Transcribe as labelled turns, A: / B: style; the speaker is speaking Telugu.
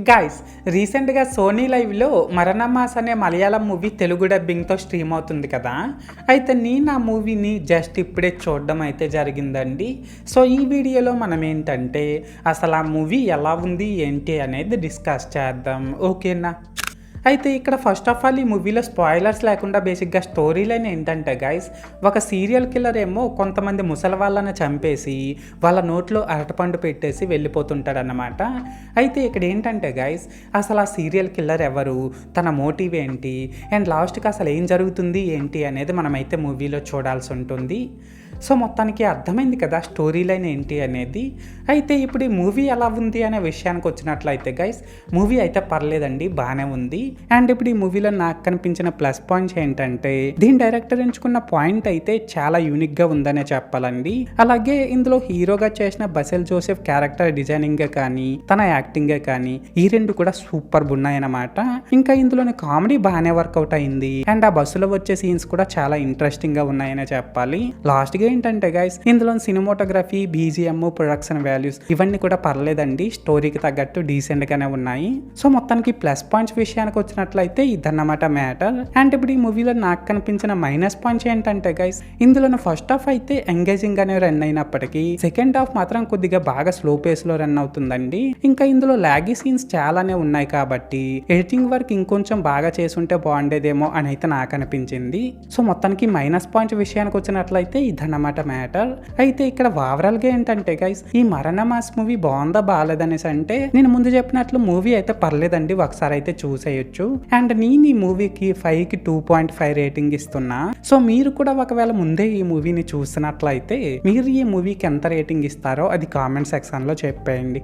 A: గైస్, రీసెంట్గా సోనీ లైవ్లో మరణమాస్ అనే మలయాళం మూవీ తెలుగు డబ్బింగ్తో స్ట్రీమ్ అవుతుంది కదా. అయితే నేను ఆ మూవీని జస్ట్ ఇప్పుడే చూడడం అయితే జరిగిందండి. సో ఈ వీడియోలో మనం ఏంటంటే అసలు ఆ మూవీ ఎలా ఉంది ఏంటి అనేది డిస్కస్ చేద్దాం, ఓకేనా. అయితే ఇక్కడ ఫస్ట్ ఆఫ్ ఆల్ ఈ మూవీలో స్పాయిలర్స్ లేకుండా బేసిక్గా స్టోరీ లైన్ ఏంటంటే గైస్, ఒక సీరియల్ కిల్లర్ ఏమో కొంతమంది ముసలి వాళ్ళని చంపేసి వాళ్ళ నోట్లో అరటిపండు పెట్టేసి వెళ్ళిపోతుంటాడన్నమాట. అయితే ఇక్కడ ఏంటంటే గైస్, అసలు ఆ సీరియల్ కిల్లర్ ఎవరు, తన మోటివ్ ఏంటి, అండ్ లాస్ట్కి అసలు ఏం జరుగుతుంది ఏంటి అనేది మనమైతే మూవీలో చూడాల్సి ఉంటుంది. సో మొత్తానికి అర్థమైంది కదా స్టోరీ లైన్ ఏంటి అనేది. అయితే ఇప్పుడు ఈ మూవీ ఎలా ఉంది అనే విషయానికి వచ్చినట్లయితే గైస్, మూవీ అయితే పర్లేదండి, బాగానే ఉంది. అండ్ ఇప్పుడు ఈ మూవీలో నాకు కనిపించిన ప్లస్ పాయింట్స్ ఏంటంటే, దీని డైరెక్టర్ ఎంచుకున్న పాయింట్ అయితే చాలా యూనిక్గా ఉందనే చెప్పాలండి. అలాగే ఇందులో హీరోగా చేసిన బసెల్ జోసెఫ్ క్యారెక్టర్ డిజైనింగ్ కానీ తన యాక్టింగ్ కానీ ఈ రెండు కూడా సూపర్ ఉన్నాయన్నమాట. ఇంకా ఇందులోని కామెడీ బాగానే వర్కౌట్ అయింది. అండ్ ఆ బస్సులో వచ్చే సీన్స్ కూడా చాలా ఇంట్రెస్టింగ్ గా ఉన్నాయనే చెప్పాలి. లాస్ట్ ఏంటంటే గైస్, ఇందులో సినిమాటోగ్రఫీ, బీజిఎం, ప్రొడక్షన్ వాల్యూస్ ఇవన్నీ కూడా పర్లేదండి, స్టోరీకి తగ్గట్టు డీసెంట్ గానే ఉన్నాయి. సో మొత్తానికి ప్లస్ పాయింట్స్ విషయానికి వచ్చినట్లయితే ఇదన్నమాట మ్యాటర్. అండ్ ఇప్పుడు ఈ మూవీలో నాకు కనిపించిన మైనస్ పాయింట్స్ ఏంటంటే గైస్, ఇందులో ఫస్ట్ హాఫ్ అయితే ఎంగేజింగ్ గానే రన్ అయినప్పటికీ సెకండ్ హాఫ్ మాత్రం కొద్దిగా బాగా స్లో పేస్ లో రన్ అవుతుందండి. ఇంకా ఇందులో లాగీ సీన్స్ చాలానే ఉన్నాయి కాబట్టి ఎడిటింగ్ వర్క్ ఇంకొంచెం బాగా చేసుంటే బాగుండేదేమో అని అయితే నాకు అనిపించింది. సో మొత్తానికి మైనస్ పాయింట్స్ విషయానికి వచ్చినట్లయితే ఇదన్నమాట మ్యాటర్. అయితే ఇక్కడ ఓవరాల్ గా ఏంటంటే గైస్, ఈ మరణమాస్ మూవీ బాగుందా బాగాలేదనేసి అంటే, నేను ముందు చెప్పినట్లు మూవీ అయితే పర్లేదండి, ఒకసారి అయితే చూసేయొచ్చు. అండ్ నేను ఈ మూవీకి 5కి 2.5 రేటింగ్ ఇస్తున్నా. సో మీరు కూడా ఒకవేళ ముందే ఈ మూవీని చూసినట్లయితే మీరు ఈ మూవీకి ఎంత రేటింగ్ ఇస్తారో అది కామెంట్ సెక్షన్ లో చెప్పేయండి.